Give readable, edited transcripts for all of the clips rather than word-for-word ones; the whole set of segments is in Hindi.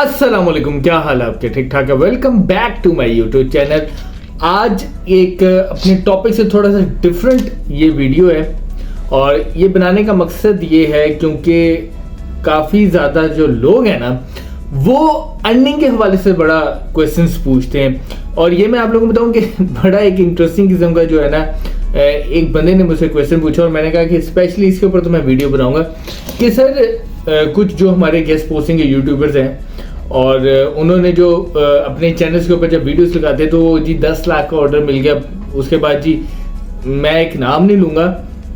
अस्सलाम वालेकुम, क्या हाल है आपके? ठीक ठाक है। Welcome back to my YouTube channel. आज एक अपने टॉपिक से थोड़ा सा डिफरेंट ये वीडियो है और ये बनाने का मकसद ये है क्योंकि काफ़ी ज़्यादा जो लोग हैं ना वो अर्निंग के हवाले से बड़ा क्वेश्चंस पूछते हैं और ये मैं आप लोगों को बताऊं कि बड़ा एक इंटरेस्टिंग किस्म का जो है ना एक बंदे ने मुझसे क्वेश्चन पूछा और मैंने कहा कि स्पेशली इसके ऊपर तो मैं वीडियो बनाऊंगा कि सर कुछ जो हमारे गेस्ट पोस्टिंग के यूट्यूबर्स हैं और उन्होंने जो अपने चैनल्स के ऊपर जब वीडियोस लगाते तो जी 10 लाख का ऑर्डर मिल गया। उसके बाद जी मैं एक नाम नहीं लूँगा,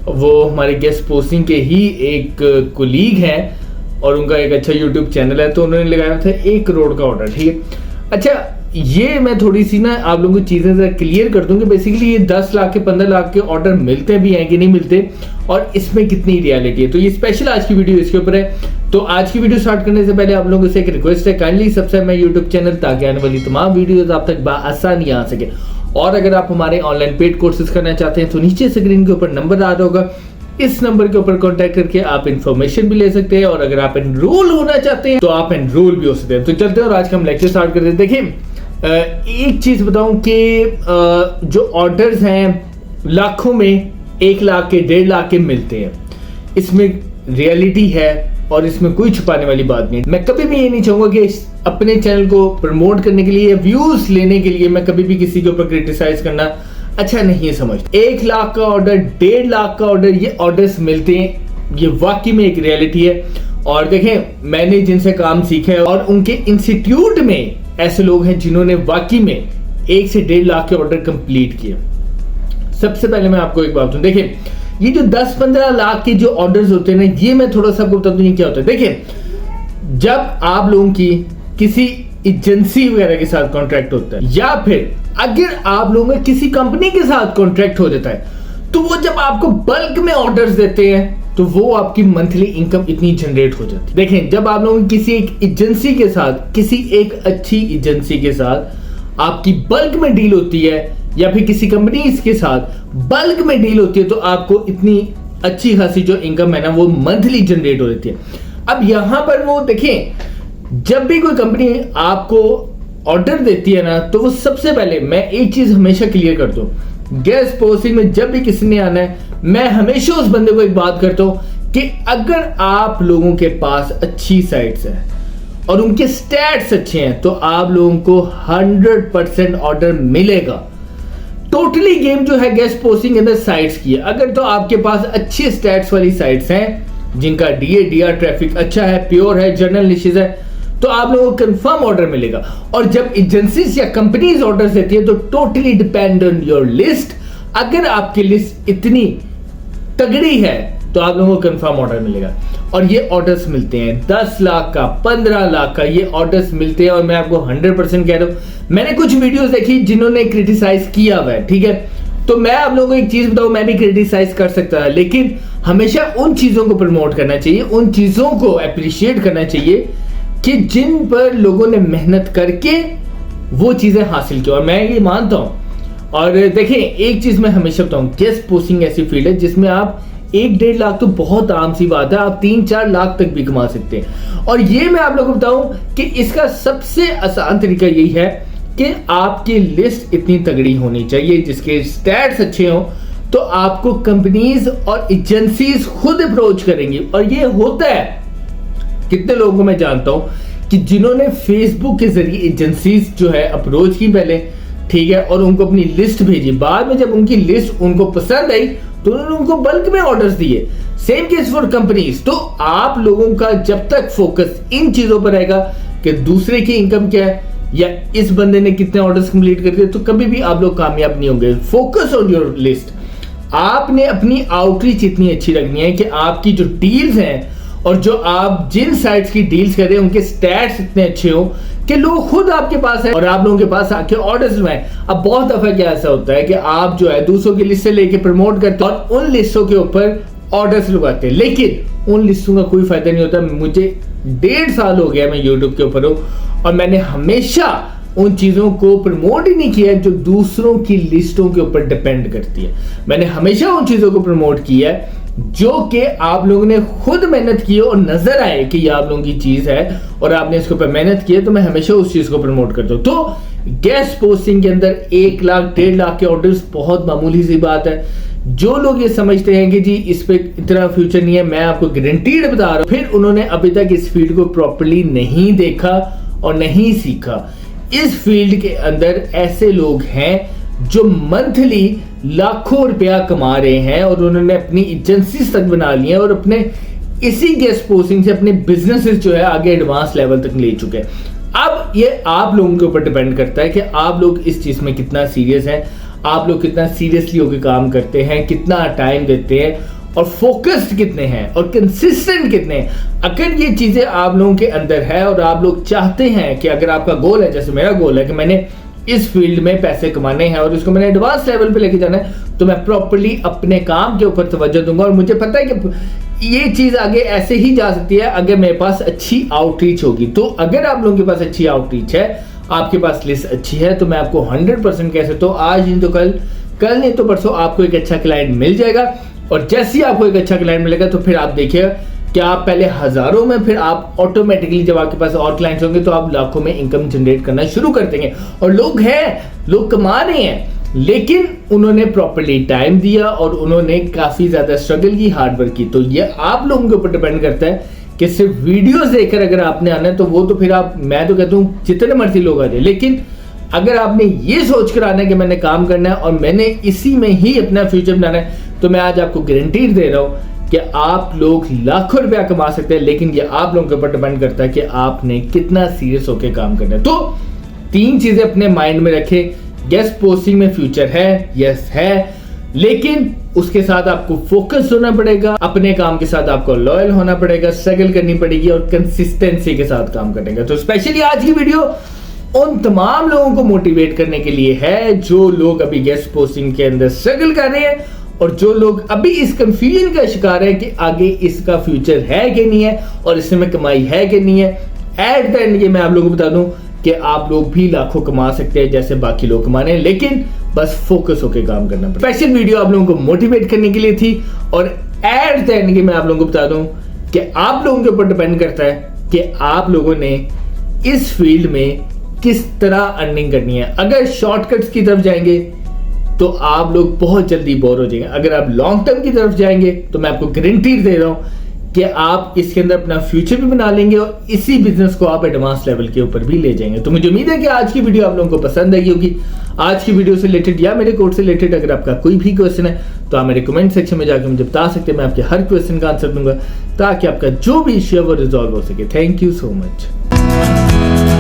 वो हमारे गेस्ट पोस्टिंग के ही एक कोलीग हैं और उनका एक अच्छा यूट्यूब चैनल है, तो उन्होंने लगाया था 1 करोड़ का ऑर्डर। ठीक है, अच्छा ये मैं थोड़ी सी ना आप लोगों को चीज़ें ज़रा क्लियर कर दूँ कि बेसिकली ये 10 लाख के 15 लाख के ऑर्डर मिलते भी हैं कि नहीं मिलते और इसमें कितनी रियलिटी है। तो ये स्पेशल आज की वीडियो इसके ऊपर है। तो आज की वीडियो स्टार्ट करने से पहले आप लोगों से एक रिक्वेस्ट है, kindly subscribe my YouTube channel ताकि आने वाली तमाम वीडियोस आप तक आसानी आ सके। और अगर आप हमारे ऑनलाइन पेड कोर्सेज करना चाहते हैं तो नीचे स्क्रीन के ऊपर नंबर आ रहा होगा, इस नंबर के ऊपर कांटेक्ट करके आप इन्फॉर्मेशन भी ले सकते हैं और अगर आप एनरोल होना चाहते हैं तो आप एनरोल भी हो सकते हैं। तो चलते हैं और आज का हम लेक्चर स्टार्ट करते हैं। देखिए एक चीज बताऊं कि जो ऑर्डर्स हैं लाखों में 1 लाख के 1.5 लाख के मिलते हैं, इसमें रियलिटी है और इसमें कोई छुपाने वाली बात नहीं। मैं कभी भी ये नहीं चाहूंगा कि अपने चैनल को प्रमोट करने के लिए, व्यूज लेने के लिए मैं कभी भी किसी के ऊपर क्रिटिसाइज करना अच्छा नहीं समझता। 1 लाख का ऑर्डर, 1.5 लाख का ऑर्डर, ये ऑर्डर्स मिलते हैं, ये वाकई में एक रियलिटी है। और देखें मैंने जिनसे काम सीखा है और उनके इंस्टीट्यूट में ऐसे लोग हैं जिन्होंने वाकई में 1 से 1.5 लाख के ऑर्डर कंप्लीट किए। सबसे पहले मैं आपको एक बात बताऊं, देखिए ये जो 10-15 लाख के जो ऑर्डर्स होते हैं ना, ये मैं थोड़ा सा आपको बता दूं ये क्या होता है। देखिए जब आप लोगों की किसी एजेंसी वगैरह के साथ कॉन्ट्रैक्ट होता है या फिर अगर आप लोगों का किसी कंपनी के साथ कॉन्ट्रैक्ट हो जाता है तो वो जब आपको बल्क में ऑर्डर्स देते हैं तो वो आपकी मंथली इनकम इतनी जनरेट हो जाती है। देखें जब आप लोगों किसी एक एजेंसी के साथ, किसी एक अच्छी एजेंसी के साथ आपकी बल्क में डील होती है या फिर किसी कंपनी के साथ बल्क में डील होती है तो आपको इतनी अच्छी खासी जो इनकम है ना वो मंथली जनरेट हो जाती है। अब यहां पर वो देखें जब भी कोई कंपनी आपको ऑर्डर देती है ना तो वो सबसे पहले मैं एक चीज हमेशा क्लियर करता हूं, गेस्ट पोस्टिंग में जब भी किसी ने आना है मैं हमेशा उस बंदे को एक बात करता हूं कि अगर आप लोगों के पास अच्छी साइट्स है और उनके स्टैट्स अच्छे हैं तो आप लोगों को 100% ऑर्डर मिलेगा। टोटली गेम जो है गेस्ट पोस्टिंग के अंदर साइट्स की है। अगर तो आपके पास अच्छे स्टैट्स वाली साइट्स हैं जिनका डीआर ट्रैफिक अच्छा है, प्योर है, जर्नल निशेज है, तो आप लोगों को कंफर्म ऑर्डर मिलेगा। और जब एजेंसीज या कंपनीज ऑर्डर देती है तो totally depend on your list. अगर आपकी लिस्ट इतनी तगड़ी है तो आप लोगों को कंफर्म ऑर्डर मिलेगा और ये ऑर्डर्स मिलते हैं 10 लाख का, 15 लाख का, ये ऑर्डर्स मिलते हैं। और मैं आपको 100% कह रहा हूं, मैंने कुछ वीडियोस देखी जिन्होंने क्रिटिसाइज किया हुआ है, ठीक है, तो मैं आप लोगों को एक चीज बताऊं, मैं भी क्रिटिसाइज कर सकता है लेकिन हमेशा उन चीजों को प्रमोट करना चाहिए, उन चीजों को अप्रिशिएट करना चाहिए कि जिन पर लोगों ने मेहनत करके वो चीजें हासिल की। और मैं ये मानता हूं और देखें एक चीज मैं हमेशा बताऊं, गेस्ट पोस्टिंग ऐसी फील्ड है जिसमें आप 1-1.5 लाख तो बहुत आम सी बात है, आप 3-4 लाख तक भी कमा सकते हैं। और ये मैं आप लोगों को बताऊं कि इसका सबसे आसान तरीका यही है कि आपकी लिस्ट इतनी तगड़ी होनी चाहिए, जिसके स्टैट्स अच्छे हों, तो आपको कंपनीज और एजेंसीज खुद अप्रोच करेंगी। और ये होता है, कितने लोगों को मैं जानता हूं कि जिन्होंने फेसबुक के जरिए एजेंसीज जो है अप्रोच की पहले, ठीक है, और उनको अपनी लिस्ट भेजी, बाद में जब उनकी लिस्ट उनको पसंद आई तो उन्होंने उनको बल्क में ऑर्डर्स दिए। Same case for companies. तो आप लोगों का जब तक फोकस इन चीजों पर रहेगा कि दूसरे की इनकम क्या है या इस बंदे ने कितने ऑर्डर्स कंप्लीट कर दिए, तो कभी भी आप लोग कामयाब नहीं होंगे। Focus on your list. आपने अपनी आउटरीच इतनी अच्छी रखनी है कि आपकी जो डील्स हैं और जो आप जिन साइट्स की डील्स कर रहे हैं उनके स्टैट्स इतने अच्छे हो कि लोग खुद आपके पास है और आप लोगों के पास आके ऑर्डर्स लगाएं। अब बहुत दफा क्या ऐसा होता है कि आप जो है दूसरों की लिस्ट से लेके प्रमोट करते हैं और उन लिस्टों के ऊपर ऑर्डर्स लगाते हैं, लेकिन उन लिस्टों का कोई फायदा नहीं होता। मुझे 1.5 साल हो गया मैं यूट्यूब के ऊपर हूँ और मैंने हमेशा उन चीजों को प्रमोट ही नहीं किया जो दूसरों की लिस्टों के ऊपर डिपेंड करती है। मैंने हमेशा उन चीजों को प्रमोट किया है जो कि आप लोगों ने खुद मेहनत की और नजर आए कि ये आप लोगों की चीज है और आपने इसके ऊपर मेहनत की है, तो मैं हमेशा उस चीज को प्रमोट करता हूं। तो गेस्ट पोस्टिंग के अंदर 1 लाख 1.5 लाख के ऑर्डर्स बहुत मामूली सी बात है। जो लोग ये समझते हैं कि जी इस पे इतना फ्यूचर नहीं है, मैं आपको गारंटीड बता रहा हूं, फिर उन्होंने अभी तक इस फील्ड को प्रॉपर्ली नहीं देखा और नहीं सीखा। इस फील्ड के अंदर ऐसे लोग हैं जो मंथली लाखों रुपया कमा रहे हैं और उन्होंने अपनी एजेंसीज तक बना ली है और अपने इसी गेस्ट पोस्टिंग से अपने बिजनेसेस जो है आगे एडवांस लेवल तक ले चुके हैं। अब ये आप लोगों के ऊपर डिपेंड करता है कि आप लोग इस चीज में कितना सीरियस हैं, आप लोग कितना सीरियसली होकर काम करते हैं, कितना टाइम देते हैं और फोकस्ड कितने हैं और कंसिस्टेंट कितने हैं। अगर ये चीजें आप लोगों के अंदर है और आप लोग चाहते हैं कि अगर आपका गोल है, जैसे मेरा गोल है कि मैंने इस फील्ड में पैसे कमाने हैं और इसको मैंने एडवांस लेवल पे लेके जाना है, तो मैं प्रॉपर्ली अपने काम के ऊपर तवज्जो दूंगा। और मुझे पता है कि ये चीज आगे ऐसे ही जा सकती है अगर मेरे पास अच्छी आउटरीच होगी। तो अगर आप लोगों के पास अच्छी आउटरीच है, आपके पास लिस्ट अच्छी है, तो मैं आपको 100% कह सकता हूं आज नहीं तो कल नहीं तो परसों आपको एक अच्छा क्लाइंट मिल जाएगा। और जैसे ही आपको एक अच्छा क्लाइंट मिलेगा तो फिर आप देखिएगा कि आप पहले हजारों में, फिर आप ऑटोमेटिकली जब आपके पास और क्लाइंट्स होंगे तो आप लाखों में इनकम जनरेट करना शुरू कर देंगे। और लोग कमा रहे हैं, लेकिन उन्होंने प्रॉपर्ली टाइम दिया और उन्होंने काफी ज्यादा स्ट्रगल की, हार्ड वर्क की। तो ये आप लोगों के ऊपर डिपेंड करता है कि सिर्फ वीडियोस देखकर अगर आपने आना है तो वो तो फिर आप, मैं तो कहता हूँ जितने मर्जी लोग आ जाए, लेकिन अगर आपने ये सोच कर आना है कि मैंने काम करना है और मैंने इसी में ही अपना फ्यूचर बनाना है, तो मैं आज आपको गारंटी दे रहा हूं कि आप लोग लाखों रुपया कमा सकते हैं। लेकिन ये आप लोगों के ऊपर डिपेंड करता है कि आपने कितना सीरियस होकर काम करना है। तो 3 चीजें अपने माइंड में रखें। गेस्ट पोस्टिंग में फ्यूचर है, यस है, लेकिन उसके साथ आपको फोकस होना पड़ेगा, अपने काम के साथ आपको लॉयल होना पड़ेगा, स्ट्रगल करनी पड़ेगी और कंसिस्टेंसी के साथ काम करेंगे। तो स्पेशली आज की वीडियो उन तमाम लोगों को मोटिवेट करने के लिए है जो लोग अभी गेस्ट पोस्टिंग के अंदर स्ट्रगल कर रहे हैं और जो लोग अभी इस कंफ्यूजन का शिकार है कि आगे इसका फ्यूचर है कि नहीं है और इसमें कमाई है कि नहीं है। एट द एंड ये मैं आप लोगों को बता दूं कि आप लोग भी लाखों कमा सकते हैं जैसे बाकी लोग कमा रहे हैं, लेकिन बस फोकस होकर काम करना पड़ेगा। स्पेशल वीडियो आप लोगों को मोटिवेट करने के लिए थी और एट द एंड मैं आप लोगों को बता दूं कि आप लोगों के ऊपर डिपेंड करता है कि आप लोगों ने इस फील्ड में किस तरह अर्निंग करनी है। अगर शॉर्टकट्स की तरफ जाएंगे तो आप लोग बहुत जल्दी बोर हो जाएंगे। अगर आप लॉन्ग टर्म की तरफ जाएंगे तो मैं आपको गारंटी दे रहा हूं कि आप इसके अंदर अपना फ्यूचर भी बना लेंगे और इसी बिजनेस को आप एडवांस लेवल के ऊपर भी ले जाएंगे। तो मुझे उम्मीद है कि आज की वीडियो आप लोगों को पसंद आई होगी। आज की वीडियो से रिलेटेड या मेरे कोर्स से रिलेटेड अगर आपका कोई भी क्वेश्चन है तो आप मेरे कमेंट सेक्शन में जाकर मुझे बता सकते हैं। मैं आपके हर क्वेश्चन का आंसर दूंगा ताकि आपका जो भी इश्यू है वो रिजॉल्व हो सके। Thank you so much.